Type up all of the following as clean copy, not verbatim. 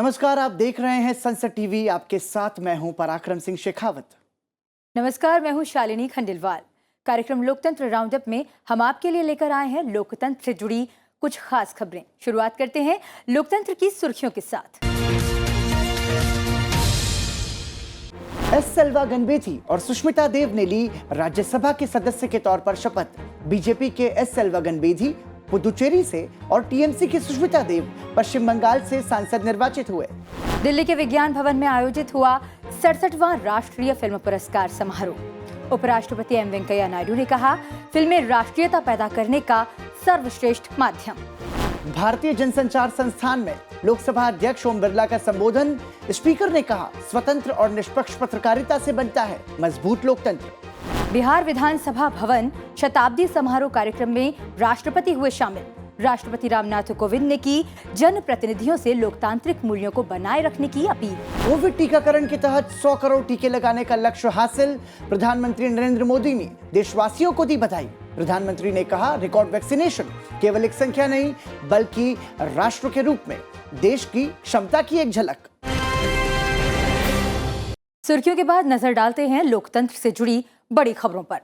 नमस्कार, आप देख रहे हैं संसद टीवी। आपके साथ मैं हूं पराक्रम सिंह शेखावत। नमस्कार, मैं हूं शालिनी खंडेलवाल। कार्यक्रम लोकतंत्र राउंडअप में हम आपके लिए लेकर आए हैं लोकतंत्र से जुड़ी कुछ खास खबरें। शुरुआत करते हैं लोकतंत्र की सुर्खियों के साथ। एस सेल्वा गणपति और सुष्मिता देव ने ली राज्यसभा के सदस्य के तौर पर शपथ। बीजेपी के एस सेल्वा गणपति पुदुचेरी से और टीएमसी की सुष्मिता देव पश्चिम बंगाल से सांसद निर्वाचित हुए। दिल्ली के विज्ञान भवन में आयोजित हुआ 67वां राष्ट्रीय फिल्म पुरस्कार समारोह। उपराष्ट्रपति एम वेंकैया नायडू ने कहा, फिल्में राष्ट्रीयता पैदा करने का सर्वश्रेष्ठ माध्यम। भारतीय जनसंचार संस्थान में लोकसभा अध्यक्ष ओम बिरला का संबोधन। स्पीकर ने कहा, स्वतंत्र और निष्पक्ष पत्रकारिता से बनता है मजबूत लोकतंत्र। बिहार विधानसभा भवन शताब्दी समारोह कार्यक्रम में राष्ट्रपति हुए शामिल। राष्ट्रपति रामनाथ कोविंद ने की जनप्रतिनिधियों से लोकतांत्रिक मूल्यों को बनाए रखने की अपील। कोविड टीकाकरण के तहत 100 करोड़ टीके लगाने का लक्ष्य हासिल। प्रधानमंत्री नरेंद्र मोदी ने देशवासियों को दी बधाई। प्रधानमंत्री ने कहा, रिकॉर्ड वैक्सीनेशन केवल एक संख्या नहीं बल्कि राष्ट्र के रूप में देश की क्षमता की एक झलक। सुर्खियों के बाद नजर डालते हैं लोकतंत्र से जुड़ी बड़ी खबरों पर।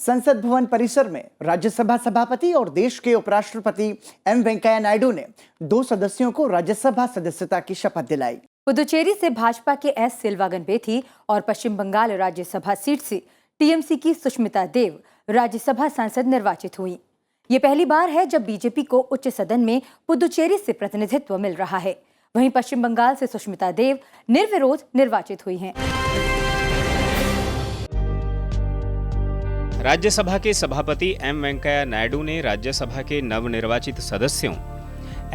संसद भवन परिसर में राज्यसभा सभापति और देश के उपराष्ट्रपति एम वेंकैया नायडू ने 2 सदस्यों को राज्यसभा सदस्यता की शपथ दिलाई। पुदुचेरी से भाजपा के एस सेल्वा गणपति और पश्चिम बंगाल राज्यसभा सीट से टीएमसी की सुष्मिता देव राज्यसभा सांसद निर्वाचित हुई। ये पहली बार है जब बीजेपी को उच्च सदन में पुदुचेरी से प्रतिनिधित्व मिल रहा है। वहीं पश्चिम बंगाल से सुष्मिता देव निर्विरोध निर्वाचित हुई हैं। राज्यसभा के सभापति एम वेंकैया नायडू ने राज्यसभा के नवनिर्वाचित सदस्यों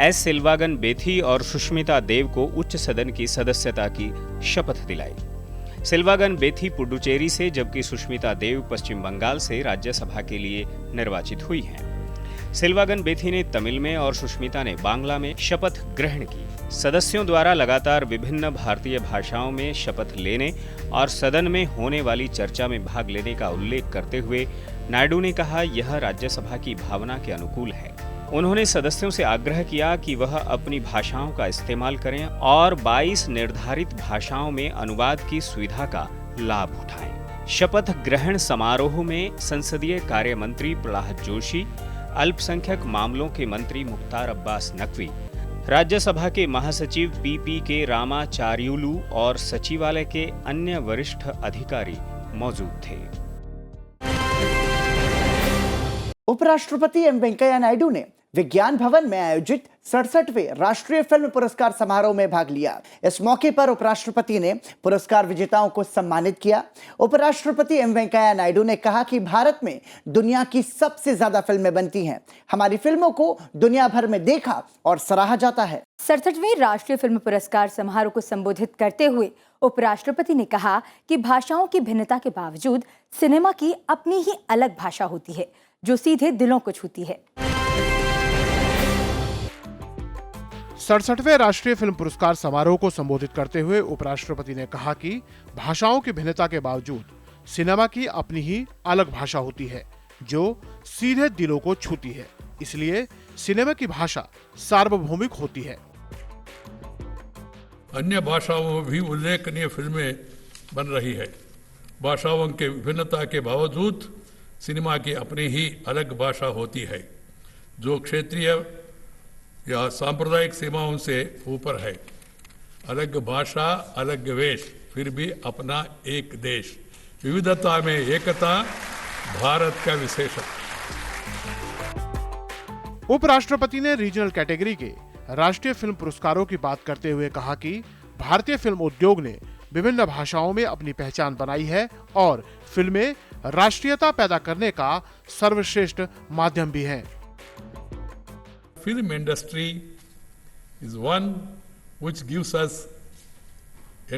एस सेल्वा गणपति और सुष्मिता देव को उच्च सदन की सदस्यता की शपथ दिलाई। सेल्वा गणपति पुडुचेरी से जबकि सुष्मिता देव पश्चिम बंगाल से राज्यसभा के लिए निर्वाचित हुई हैं। सेल्वा गणपति ने तमिल में और सुष्मिता ने बांग्ला में शपथ ग्रहण की। सदस्यों द्वारा लगातार विभिन्न भारतीय भाषाओं में शपथ लेने और सदन में होने वाली चर्चा में भाग लेने का उल्लेख करते हुए नायडू ने कहा, यह राज्यसभा की भावना के अनुकूल है। उन्होंने सदस्यों से आग्रह किया कि वह अपनी भाषाओं का इस्तेमाल करें और 22 निर्धारित भाषाओं में अनुवाद की सुविधा का लाभ उठाएं। शपथ ग्रहण समारोह में संसदीय कार्य मंत्री प्रहलाद जोशी, अल्पसंख्यक मामलों के मंत्री मुख्तार अब्बास नकवी, राज्यसभा के महासचिव पीपी के रामाचार्युलू और सचिवालय के अन्य वरिष्ठ अधिकारी मौजूद थे। उपराष्ट्रपति एम वेंकैया नायडू ने विज्ञान भवन में आयोजित 67वें राष्ट्रीय फिल्म पुरस्कार समारोह में भाग लिया। इस मौके पर उपराष्ट्रपति ने पुरस्कार विजेताओं को सम्मानित किया। उपराष्ट्रपति एम वेंकैया नायडू ने कहा कि भारत में दुनिया की सबसे ज्यादा फिल्में बनती हैं। हमारी फिल्मों को दुनिया भर में देखा और सराहा जाता है। 67वें राष्ट्रीय फिल्म पुरस्कार समारोह को संबोधित करते हुए उपराष्ट्रपति ने कहा कि भाषाओं की भिन्नता के बावजूद सिनेमा की अपनी ही अलग भाषा होती है जो सीधे दिलों को छूती है। 67वें राष्ट्रीय फिल्म पुरस्कार समारोह को संबोधित करते हुए उपराष्ट्रपति ने कहा कि भाषाओं की भिन्नता के बावजूद सिनेमा की अपनी ही अलग भाषा होती है जो सीधे दिलों को छूती है। इसलिए सिनेमा की भाषा सार्वभौमिक होती है। अन्य भाषाओं में भी उल्लेखनीय फिल्में बन रही है। भाषाओं के विभिन्नता के बावजूद सिनेमा की अपनी ही अलग भाषा होती है जो क्षेत्रीय या सांप्रदायिक सीमाओं से ऊपर है। अलग भाषा, अलग वेश, फिर भी अपना एक देश। विविधता में एकता भारत का विशेषण। उपराष्ट्रपति ने रीजनल कैटेगरी के राष्ट्रीय फिल्म पुरस्कारों की बात करते हुए कहा कि भारतीय फिल्म उद्योग ने विभिन्न भाषाओं में अपनी पहचान बनाई है और फिल्में राष्ट्रीयता पैदा करने का सर्वश्रेष्ठ माध्यम भी हैं। Film industry is one which gives us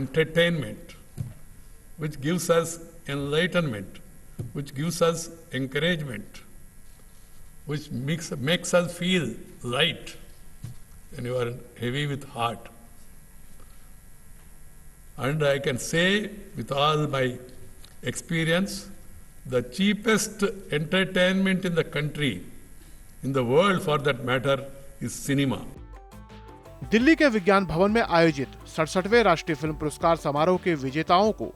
entertainment, which gives us enlightenment, which gives us encouragement, which makes us feel light when you are heavy with heart. And I can say with all my experience, the cheapest entertainment in the country, in the world for that matter, is cinema. Delhi के विज्ञान भवन में आयोजित 67वें राष्ट्रीय film पुरस्कार समारोह के विजेताओं को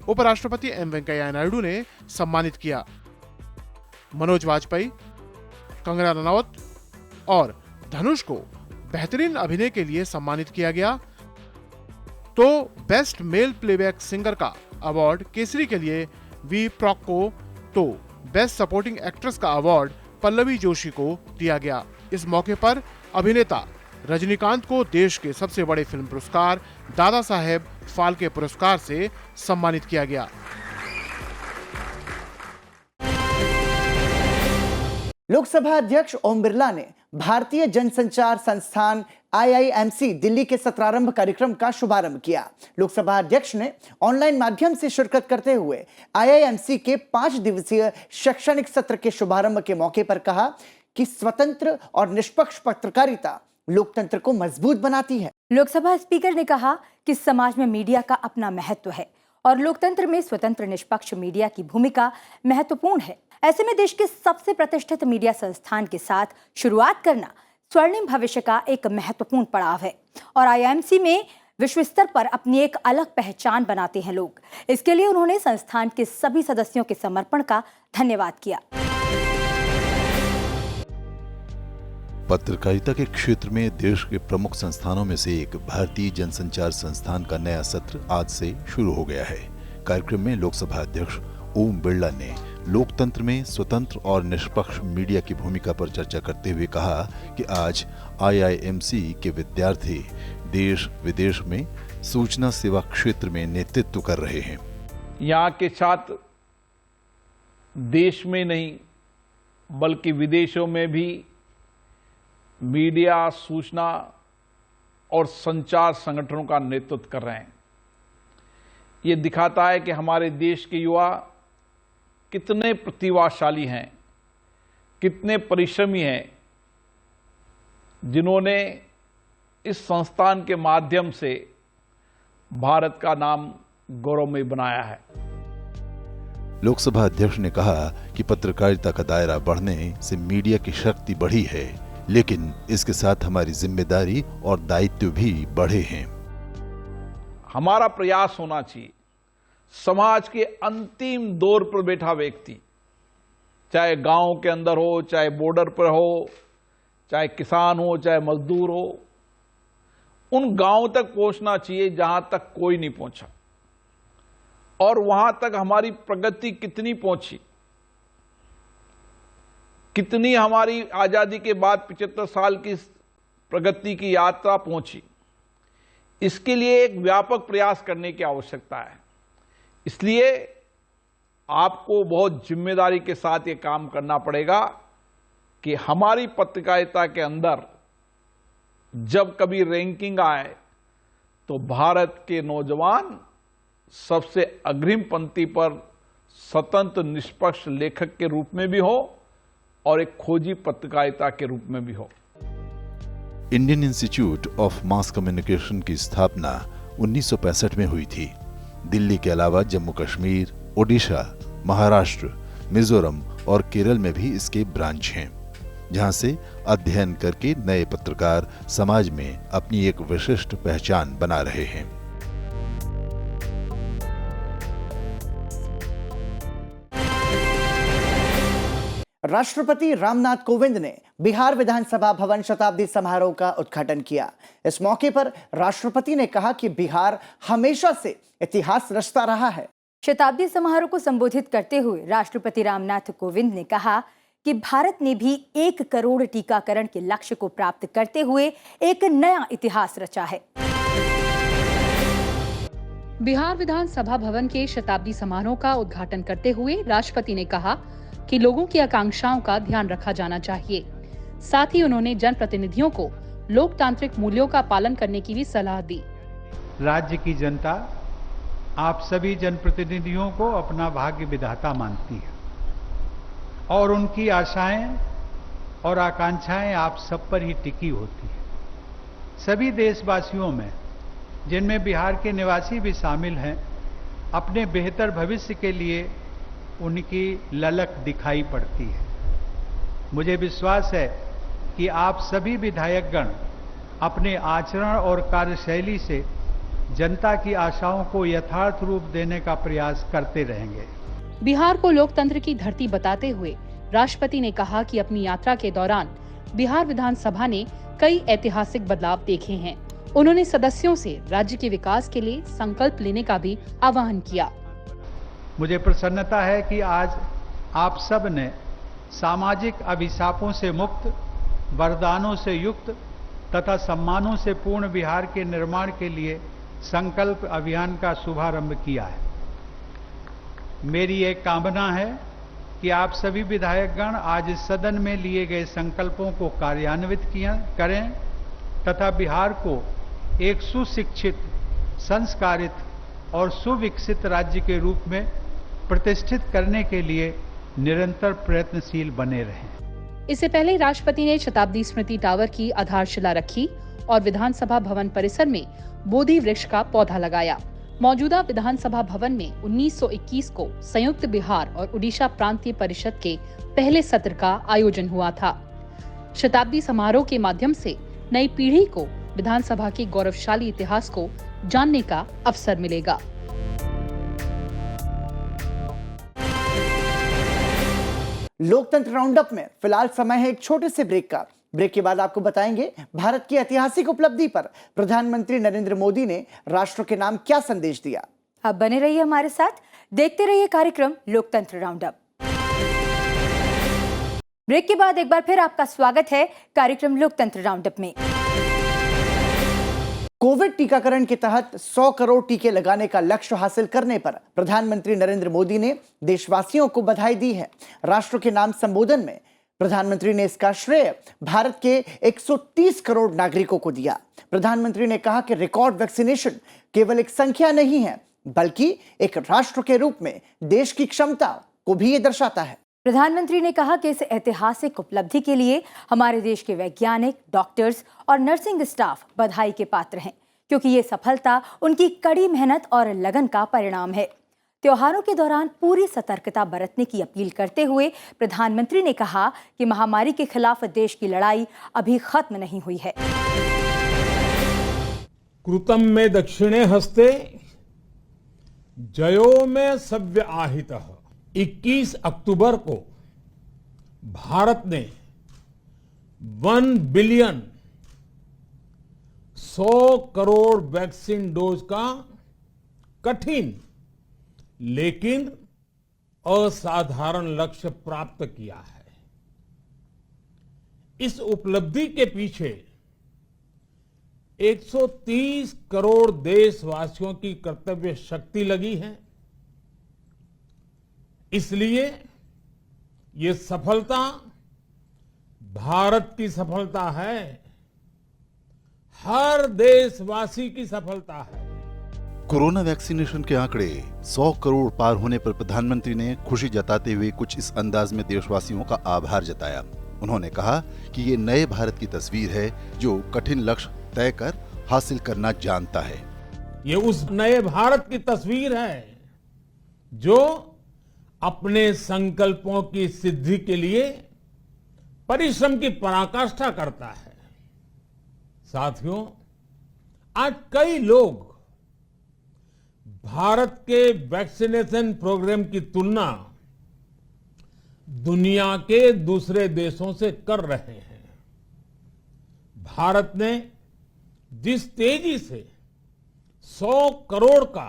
उपराष्ट्रपति एम वेंकैया नायडू ने सम्मानित किया। मनोज वाजपेयी, कंगना रनौत और धनुष को बेहतरीन अभिनय के लिए सम्मानित किया गया, तो बेस्ट मेल प्लेबैक सिंगर का अवार्ड केसरी के लिए वी प्रॉक को, तो बेस्ट सपोर्टिंग एक्ट्रेस का अवार्ड पल्लवी जोशी को दिया गया। इस मौके पर अभिनेता रजनीकांत को देश के सबसे बड़े फिल्म पुरस्कार दादा साहेब फाल्के पुरस्कार से सम्मानित किया गया। लोकसभा अध्यक्ष ओम बिरला ने भारतीय जनसंचार संस्थान IIMC दिल्ली के सत्रारंभ कार्यक्रम का शुभारंभ किया। लोकसभा अध्यक्ष ने ऑनलाइन माध्यम से शिरकत करते हुए IIMC के 5 दिवसीय शैक्षणिक सत्र के शुभारंभ के मौके पर कहा कि स्वतंत्र और निष्पक्ष पत्रकारिता लोकतंत्र को मजबूत बनाती है। लोकसभा स्पीकर ने कहा कि समाज में मीडिया का अपना महत्व है और लोकतंत्र में स्वतंत्र निष्पक्ष मीडिया की भूमिका महत्वपूर्ण है। ऐसे में देश के सबसे प्रतिष्ठित मीडिया संस्थान के साथ शुरुआत करना स्वर्णिम भविष्य का एक महत्वपूर्ण पड़ाव है और IIMC में विश्व स्तर पर अपनी एक अलग पहचान बनाते हैं लोग। इसके लिए उन्होंने संस्थान के सभी सदस्यों के समर्पण का धन्यवाद किया। पत्रकारिता के क्षेत्र में देश के प्रमुख संस्थानों में से एक भारतीय जनसंचार संस्थान का नया सत्र आज से शुरू हो गया है। कार्यक्रम में लोकसभा अध्यक्ष ओम बिरला ने लोकतंत्र में स्वतंत्र और निष्पक्ष मीडिया की भूमिका पर चर्चा करते हुए कहा कि आज IIMC के विद्यार्थी देश विदेश में सूचना सेवा क्षेत्र में नेतृत्व कर रहे हैं। यहाँ के छात्र देश में नहीं बल्कि विदेशों में भी मीडिया, सूचना और संचार संगठनों का नेतृत्व कर रहे हैं। ये दिखाता है कि हमारे देश के युवा कितने प्रतिभाशाली हैं, कितने परिश्रमी हैं, जिन्होंने इस संस्थान के माध्यम से भारत का नाम गौरवमय बनाया है। लोकसभा अध्यक्ष ने कहा कि पत्रकारिता का दायरा बढ़ने से मीडिया की शक्ति बढ़ी है, लेकिन इसके साथ हमारी जिम्मेदारी और दायित्व भी बढ़े हैं। हमारा प्रयास होना चाहिए समाज के अंतिम दौर पर बैठा व्यक्ति, चाहे गांव के अंदर हो, चाहे बॉर्डर पर हो, चाहे किसान हो, चाहे मजदूर हो, उन गांव तक पहुंचना चाहिए जहां तक कोई नहीं पहुंचा, और वहां तक हमारी प्रगति कितनी पहुंची, कितनी हमारी आजादी के बाद 75 साल की प्रगति की यात्रा पहुंची। इसके लिए एक व्यापक प्रयास करने की आवश्यकता है। इसलिए आपको बहुत जिम्मेदारी के साथ ये काम करना पड़ेगा कि हमारी पत्रकारिता के अंदर जब कभी रैंकिंग आए तो भारत के नौजवान सबसे अग्रिम पंक्ति पर स्वतंत्र निष्पक्ष लेखक के रूप में भी हो और एक खोजी पत्रकारिता के रूप में भी हो। Indian institute of mass communication की स्थापना 1965 में हुई थी। दिल्ली के अलावा जम्मू कश्मीर, ओडिशा, महाराष्ट्र, मिजोरम और केरल में भी इसके ब्रांच हैं, जहां से अध्ययन करके नए पत्रकार समाज में अपनी एक विशिष्ट पहचान बना रहे हैं। राष्ट्रपति रामनाथ कोविंद ने बिहार विधानसभा भवन शताब्दी समारोह का उद्घाटन किया। इस मौके पर राष्ट्रपति ने कहा कि बिहार हमेशा से इतिहास रचता रहा है। शताब्दी समारोह को संबोधित करते हुए राष्ट्रपति रामनाथ कोविंद ने कहा कि भारत ने भी 1 करोड़ टीकाकरण के लक्ष्य को प्राप्त करते हुए एक नया इतिहास रचा है। बिहार विधानसभा भवन के शताब्दी समारोह का उद्घाटन करते हुए राष्ट्रपति ने कहा कि लोगों की आकांक्षाओं का ध्यान रखा जाना चाहिए। साथ ही उन्होंने जनप्रतिनिधियों को लोकतांत्रिक मूल्यों का पालन करने की भी सलाह दी। राज्य की जनता आप सभी जनप्रतिनिधियों को अपना भाग्य विधाता मानती है और उनकी आशाएं और आकांक्षाएं आप सब पर ही टिकी होती है। सभी देशवासियों में, जिनमें बिहार के निवासी भी शामिल हैं, अपने बेहतर भविष्य के लिए उनकी ललक दिखाई पड़ती है। मुझे विश्वास है कि आप सभी विधायकगण अपने आचरण और कार्यशैली से जनता की आशाओं को यथार्थ रूप देने का प्रयास करते रहेंगे। बिहार को लोकतंत्र की धरती बताते हुए राष्ट्रपति ने कहा कि अपनी यात्रा के दौरान बिहार विधानसभा ने कई ऐतिहासिक बदलाव देखे हैं। उन्होंने सदस्यों से राज्य के विकास के लिए संकल्प लेने का भी आह्वान किया। मुझे प्रसन्नता है कि आज आप सब ने सामाजिक अभिशापों से मुक्त, वरदानों से युक्त तथा सम्मानों से पूर्ण बिहार के निर्माण के लिए संकल्प अभियान का शुभारंभ किया है। मेरी एक कामना है कि आप सभी विधायकगण आज इस सदन में लिए गए संकल्पों को कार्यान्वित करें तथा बिहार को एक सुशिक्षित, संस्कारित और सुविकसित राज्य के रूप में प्रतिष्ठित करने के लिए निरंतर प्रयत्नशील बने रहें। इससे पहले राष्ट्रपति ने शताब्दी स्मृति टावर की आधारशिला रखी और विधानसभा भवन परिसर में बोधि वृक्ष का पौधा लगाया। मौजूदा विधानसभा भवन में 1921 को संयुक्त बिहार और उड़ीसा प्रांतीय परिषद के पहले सत्र का आयोजन हुआ था। शताब्दी समारोह के माध्यम से नई पीढ़ी को विधानसभा के गौरवशाली इतिहास को जानने का अवसर मिलेगा। लोकतंत्र राउंडअप में फिलहाल समय है एक छोटे से ब्रेक का। ब्रेक के बाद आपको बताएंगे भारत की ऐतिहासिक उपलब्धि पर प्रधानमंत्री नरेंद्र मोदी ने राष्ट्र के नाम क्या संदेश दिया। अब बने रहिए हमारे साथ, देखते रहिए कार्यक्रम लोकतंत्र राउंडअप। ब्रेक के बाद एक बार फिर आपका स्वागत है कार्यक्रम लोकतंत्र राउंडअप में। कोविड टीकाकरण के तहत 100 करोड़ टीके लगाने का लक्ष्य हासिल करने पर प्रधानमंत्री नरेंद्र मोदी ने देशवासियों को बधाई दी है। राष्ट्र के नाम संबोधन में प्रधानमंत्री ने इसका श्रेय भारत के 130 करोड़ नागरिकों को दिया। प्रधानमंत्री ने कहा कि रिकॉर्ड वैक्सीनेशन केवल एक संख्या नहीं है, बल्कि एक राष्ट्र के रूप में देश की क्षमता को भी ये दर्शाता है। प्रधानमंत्री ने कहा कि इस ऐतिहासिक उपलब्धि के लिए हमारे देश के वैज्ञानिक, डॉक्टर्स और नर्सिंग स्टाफ बधाई के पात्र हैं, क्योंकि ये सफलता उनकी कड़ी मेहनत और लगन का परिणाम है। त्योहारों के दौरान पूरी सतर्कता बरतने की अपील करते हुए प्रधानमंत्री ने कहा कि महामारी के खिलाफ देश की लड़ाई अभी खत्म नहीं हुई है। कृतं में दक्षिणे हस्ते जयो में सव्य आहितः। 21 अक्टूबर को भारत ने 1 बिलियन 100 करोड़ वैक्सीन डोज का कठिन लेकिन असाधारण लक्ष्य प्राप्त किया है। इस उपलब्धि के पीछे 130 करोड़ देशवासियों की कर्तव्य शक्ति लगी है। इसलिए ये सफलता भारत की सफलता है, हर देशवासी की सफलता है। कोरोना वैक्सीनेशन के आंकड़े 100 करोड़ पार होने पर प्रधानमंत्री ने खुशी जताते हुए कुछ इस अंदाज में देशवासियों का आभार जताया। उन्होंने कहा कि ये नए भारत की तस्वीर है जो कठिन लक्ष्य तय कर हासिल करना जानता है। ये उस नए भारत की तस्वीर है जो अपने संकल्पों की सिद्धि के लिए परिश्रम की पराकाष्ठा करता है। साथियों, आज कई लोग भारत के वैक्सीनेशन प्रोग्राम की तुलना दुनिया के दूसरे देशों से कर रहे हैं। भारत ने जिस तेजी से 100 करोड़ का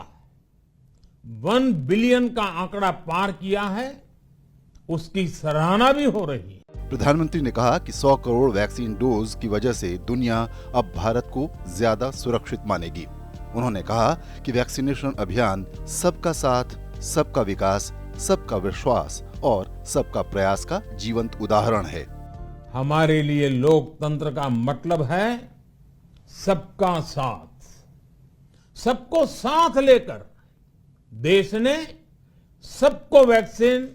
1 बिलियन का आंकड़ा पार किया है, उसकी सराहना भी हो रही है। प्रधानमंत्री ने कहा कि 100 करोड़ वैक्सीन डोज की वजह से दुनिया अब भारत को ज्यादा सुरक्षित मानेगी। उन्होंने कहा कि वैक्सीनेशन अभियान सबका साथ, सबका विकास, सबका विश्वास और सबका प्रयास का जीवंत उदाहरण है। हमारे लिए लोकतंत्र का मतलब है सबका साथ। सबको साथ लेकर देश ने सबको वैक्सीन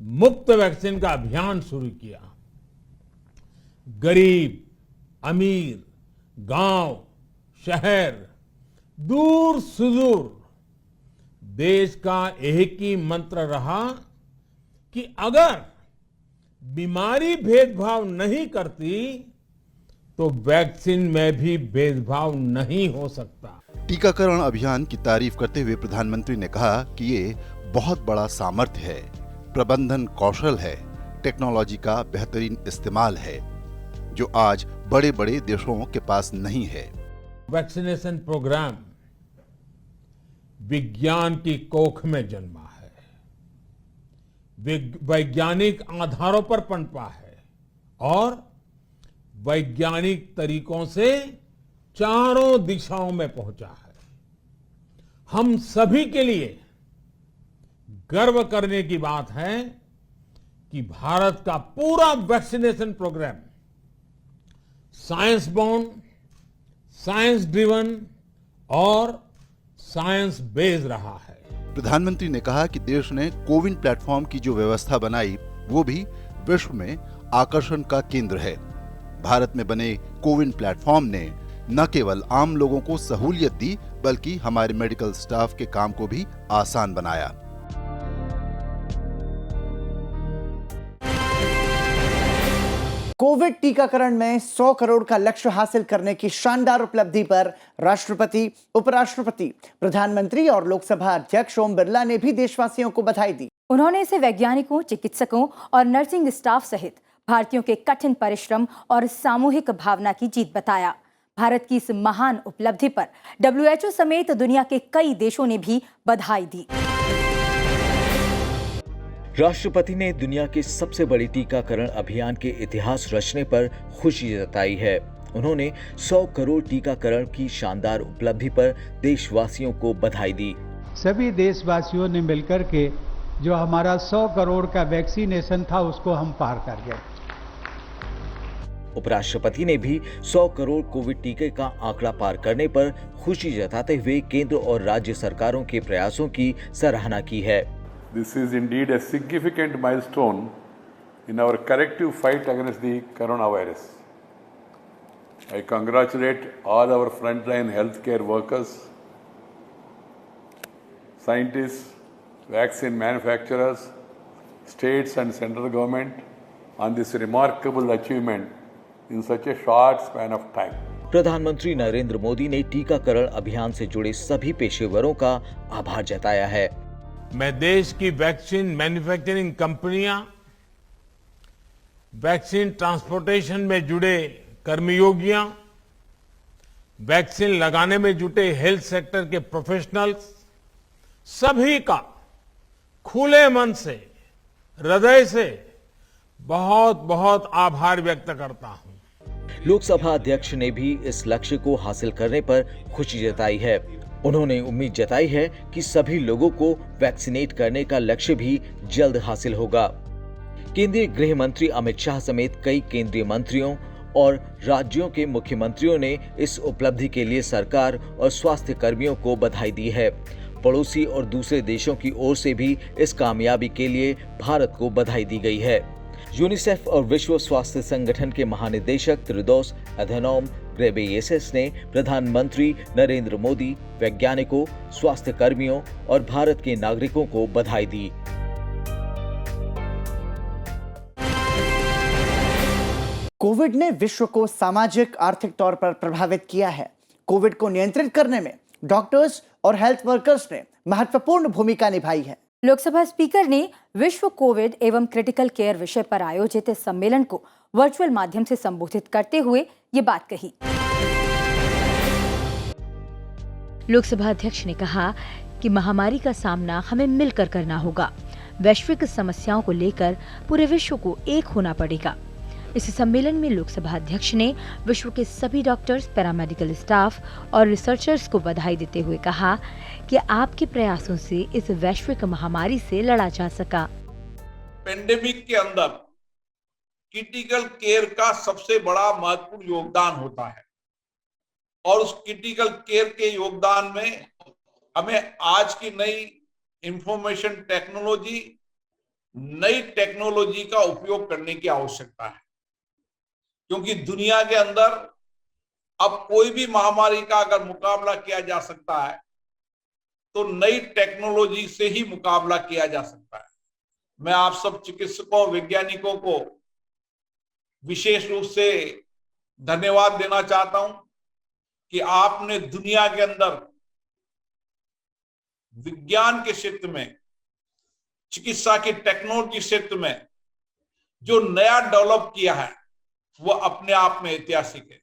मुफ्त वैक्सीन का अभियान शुरू किया। गरीब, अमीर, गांव, शहर, दूर सुदूर, देश का एक ही मंत्र रहा कि अगर बीमारी भेदभाव नहीं करती तो वैक्सीन में भी भेदभाव नहीं हो सकता। टीकाकरण अभियान की तारीफ करते हुए प्रधानमंत्री ने कहा कि ये बहुत बड़ा सामर्थ्य है, प्रबंधन कौशल है, टेक्नोलॉजी का बेहतरीन इस्तेमाल है, जो आज बड़े बड़े देशों के पास नहीं है। वैक्सीनेशन प्रोग्राम विज्ञान की कोख में जन्मा है, वैज्ञानिक आधारों पर पनपा है और वैज्ञानिक तरीकों से चारों दिशाओं में पहुंचा है। हम सभी के लिए गर्व करने की बात है कि भारत का पूरा vaccination programme science born, science driven और साइंस बेस्ड रहा है। प्रधानमंत्री ने कहा कि देश ने कोविन प्लेटफॉर्म की जो व्यवस्था बनाई वो भी विश्व में आकर्षण का केंद्र है। भारत में बने कोविन प्लेटफॉर्म ने न केवल आम लोगों को सहूलियत दी बल्कि हमारे मेडिकल स्टाफ के काम को भी आसान बनाया। कोविड टीकाकरण में 100 करोड़ का लक्ष्य हासिल करने की शानदार उपलब्धि पर राष्ट्रपति, उपराष्ट्रपति, प्रधानमंत्री और लोकसभा अध्यक्ष ओम बिरला ने भी देशवासियों को बधाई दी। उन्होंने इसे वैज्ञानिकों, चिकित्सकों और नर्सिंग स्टाफ सहित भारतीयों के कठिन परिश्रम और सामूहिक भावना की जीत बताया। भारत की इस महान उपलब्धि पर WHO समेत दुनिया के कई देशों ने भी बधाई दी। राष्ट्रपति ने दुनिया के सबसे बड़ी टीकाकरण अभियान के इतिहास रचने पर खुशी जताई है। उन्होंने 100 करोड़ टीकाकरण की शानदार उपलब्धि पर देशवासियों को बधाई दी। सभी देशवासियों ने मिलकर के जो हमारा 100 करोड़ का वैक्सीनेशन था उसको हम पार कर गए। उपराष्ट्रपति ने भी 100 करोड़ कोविड टीके का आंकड़ा पार करने पर खुशी जताते हुए केंद्र और राज्य सरकारों के प्रयासों की सराहना की है। This is indeed a significant milestone in our collective fight against the coronavirus. I congratulate all our frontline healthcare workers, scientists, vaccine manufacturers, states and central government on this remarkable achievement in such a short span of time. प्रधानमंत्री नरेंद्र मोदी ने टीकाकरण अभियान से जुड़े सभी पेशेवरों का आभार जताया है। मैं देश की वैक्सीन मैन्युफैक्चरिंग कंपनियां, वैक्सीन ट्रांसपोर्टेशन में जुड़े कर्मयोगियां, वैक्सीन लगाने में जुटे हेल्थ सेक्टर के प्रोफेशनल्स, सभी का खुले मन से, हृदय से बहुत बहुत आभार व्यक्त करता हूं। लोकसभा अध्यक्ष ने भी इस लक्ष्य को हासिल करने पर खुशी जताई है। उन्होंने उम्मीद जताई है कि सभी लोगों को वैक्सीनेट करने का लक्ष्य भी जल्द हासिल होगा। केंद्रीय गृह मंत्री अमित शाह समेत कई केंद्रीय मंत्रियों और राज्यों के मुख्यमंत्रियों ने इस उपलब्धि के लिए सरकार और स्वास्थ्य कर्मियों को बधाई दी है। पड़ोसी और दूसरे देशों की ओर से भी इस कामयाबी के लिए भारत को बधाई दी गई है। यूनिसेफ और विश्व स्वास्थ्य संगठन के महानिदेशक टेड्रोस अधानोम घेब्रेयेसस ने प्रधानमंत्री नरेंद्र मोदी, वैज्ञानिकों, स्वास्थ्य कर्मियों और भारत के नागरिकों को बधाई दी। कोविड ने विश्व को सामाजिक, आर्थिक तौर पर प्रभावित किया है। कोविड को नियंत्रित करने में डॉक्टर्स और हेल्थ वर्कर्स ने महत्वपूर्ण भूमिका निभाई है। लोकसभा स्पीकर ने विश्व कोविड एवं क्रिटिकल केयर विषय पर आयोजित इस सम्मेलन को वर्चुअल माध्यम से संबोधित करते हुए ये बात कही। लोकसभा अध्यक्ष ने कहा कि महामारी का सामना हमें मिलकर करना होगा। वैश्विक समस्याओं को लेकर पूरे विश्व को एक होना पड़ेगा। इस सम्मेलन में लोकसभा अध्यक्ष ने विश्व के सभी डॉक्टर्स, पैरामेडिकल स्टाफ और रिसर्चर्स को बधाई देते हुए कहा कि आपके प्रयासों से इस वैश्विक महामारी से लड़ा जा सका। पेंडेमिक के अंदर क्रिटिकल केयर का सबसे बड़ा महत्वपूर्ण योगदान होता है और उस क्रिटिकल केयर के योगदान में हमें आज की नई इंफॉर्मेशन टेक्नोलॉजी, नई टेक्नोलॉजी का उपयोग करने की आवश्यकता है, क्योंकि दुनिया के अंदर अब कोई भी महामारी का अगर मुकाबला किया जा सकता है तो नई टेक्नोलॉजी से ही मुकाबला किया जा सकता है। मैं आप सब चिकित्सकों, वैज्ञानिकों को विशेष रूप से धन्यवाद देना चाहता हूं कि आपने दुनिया के अंदर विज्ञान के क्षेत्र में, चिकित्सा की टेक्नोलॉजी क्षेत्र में जो नया डेवलप किया है वो अपने आप में ऐतिहासिक है।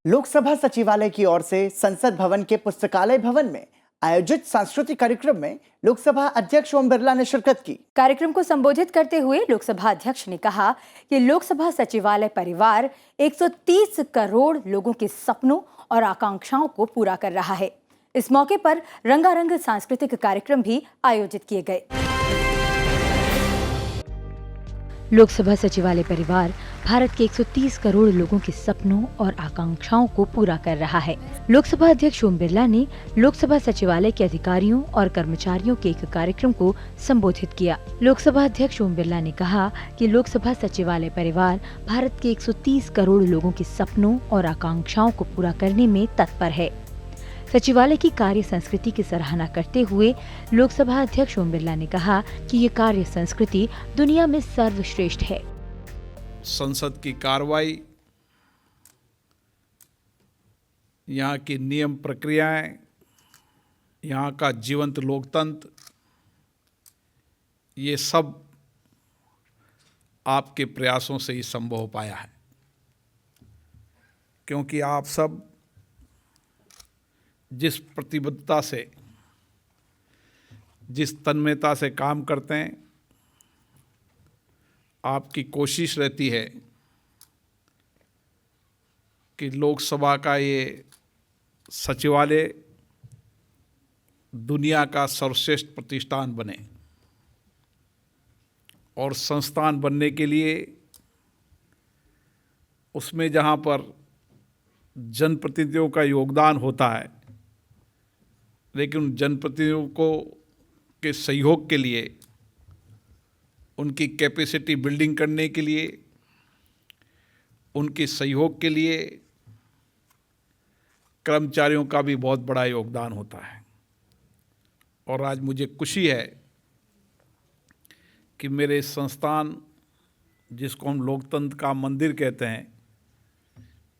लोकसभा सचिवालय की ओर से संसद भवन के पुस्तकालय भवन में आयोजित सांस्कृतिक कार्यक्रम में लोकसभा अध्यक्ष ओम बिरला ने शिरकत की। कार्यक्रम को संबोधित करते हुए लोकसभा अध्यक्ष ने कहा कि लोकसभा सचिवालय परिवार 130 करोड़ लोगों के सपनों और आकांक्षाओं को पूरा कर रहा है। इस मौके पर रंगारंग सांस्कृतिक कार्यक्रम भी आयोजित किए गए। लोकसभा सचिवालय परिवार भारत के 130 करोड़ लोगों के सपनों और आकांक्षाओं को पूरा कर रहा है। लोकसभा अध्यक्ष ओम बिरला ने लोकसभा सचिवालय के अधिकारियों और कर्मचारियों के एक कार्यक्रम को संबोधित किया। लोकसभा अध्यक्ष ओम बिरला ने कहा कि लोकसभा सचिवालय परिवार भारत के 130 करोड़ लोगों के सपनों और आकांक्षाओं को पूरा करने में तत्पर है। सचिवालय की कार्य संस्कृति की सराहना करते हुए लोकसभा अध्यक्ष ओम बिरला ने कहा कि ये कार्य संस्कृति दुनिया में सर्वश्रेष्ठ है। संसद की कार्रवाई, यहाँ की नियम प्रक्रियाएं, यहाँ का जीवंत लोकतंत्र, ये सब आपके प्रयासों से ही संभव हो पाया है, क्योंकि आप सब जिस प्रतिबद्धता से, जिस तन्मयता से काम करते हैं, आपकी कोशिश रहती है कि लोकसभा का ये सचिवालय दुनिया का सर्वश्रेष्ठ प्रतिष्ठान बने, और संस्थान बनने के लिए उसमें जहाँ पर जनप्रतिनिधियों का योगदान होता है, लेकिन जनप्रतिनिधियों को के सहयोग के लिए, उनकी कैपेसिटी बिल्डिंग करने के लिए, उनके सहयोग के लिए कर्मचारियों का भी बहुत बड़ा योगदान होता है। और आज मुझे खुशी है कि मेरे संस्थान, जिसको हम लोकतंत्र का मंदिर कहते हैं,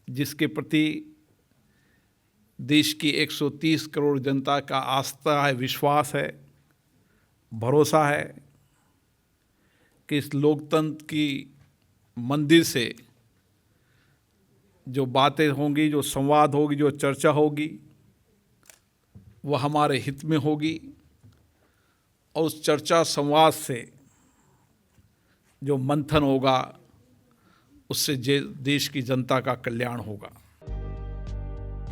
जिसके प्रति देश की 130 करोड़ जनता का आस्था है, विश्वास है, भरोसा है कि इस लोकतंत्र की मंदिर से जो बातें होंगी, जो संवाद होगी, जो चर्चा होगी, वो हमारे हित में होगी, और उस चर्चा संवाद से जो मंथन होगा, उससे देश की जनता का कल्याण होगा।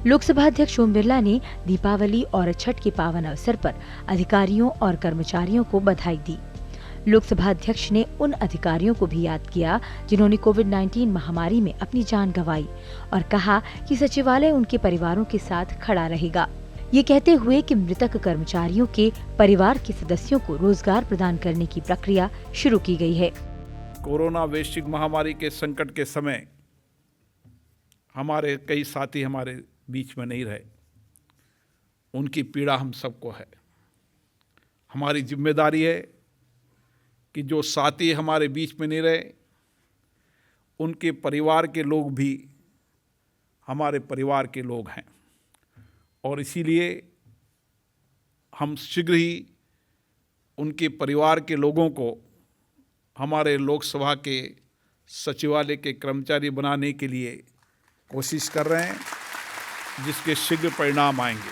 लोकसभा अध्यक्ष ओम बिरला ने दीपावली और छठ के पावन अवसर पर अधिकारियों और कर्मचारियों को बधाई दी। लोकसभा अध्यक्ष ने उन अधिकारियों को भी याद किया जिन्होंने कोविड-19 महामारी में अपनी जान गंवाई, और कहा कि सचिवालय उनके परिवारों के साथ खड़ा रहेगा। ये कहते हुए कि मृतक कर्मचारियों के परिवार के सदस्यों को रोजगार प्रदान करने की प्रक्रिया शुरू की गई है। कोरोना वैश्विक महामारी के संकट के समय हमारे कई साथी हमारे बीच में नहीं रहे, उनकी पीड़ा हम सबको है। हमारी जिम्मेदारी है कि जो साथी हमारे बीच में नहीं रहे, उनके परिवार के लोग भी हमारे परिवार के लोग हैं, और इसीलिए हम शीघ्र ही उनके परिवार के लोगों को हमारे लोकसभा के सचिवालय के कर्मचारी बनाने के लिए कोशिश कर रहे हैं, जिसके शीघ्र परिणाम आएंगे।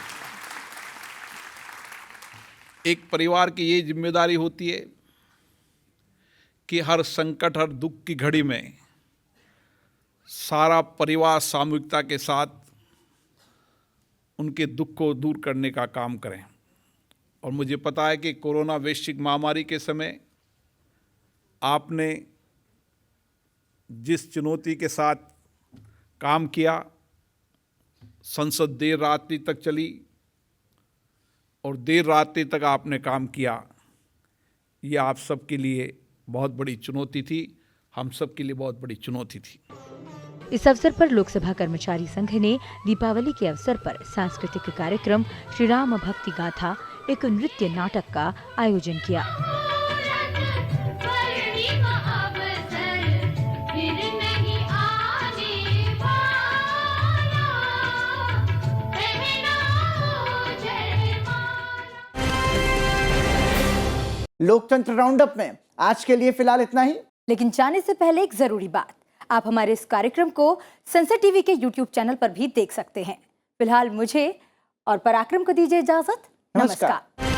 एक परिवार की ये जिम्मेदारी होती है कि हर संकट, हर दुख की घड़ी में सारा परिवार सामूहिकता के साथ उनके दुख को दूर करने का काम करें। और मुझे पता है कि कोरोना वैश्विक महामारी के समय आपने जिस चुनौती के साथ काम किया, संसद देर रात्रि तक चली और देर रात्रि तक आपने काम किया, ये आप सबके लिए बहुत बड़ी चुनौती थी, हम सबके लिए बहुत बड़ी चुनौती थी। इस अवसर पर लोकसभा कर्मचारी संघ ने दीपावली के अवसर पर सांस्कृतिक कार्यक्रम श्री राम भक्ति गाथा, एक नृत्य नाटक का आयोजन किया। लोकतंत्र राउंडअप में आज के लिए फिलहाल इतना ही। लेकिन जाने से पहले एक जरूरी बात, आप हमारे इस कार्यक्रम को संसद टीवी के YouTube चैनल पर भी देख सकते हैं। फिलहाल मुझे और पराक्रम को दीजिए इजाजत। नमस्कार।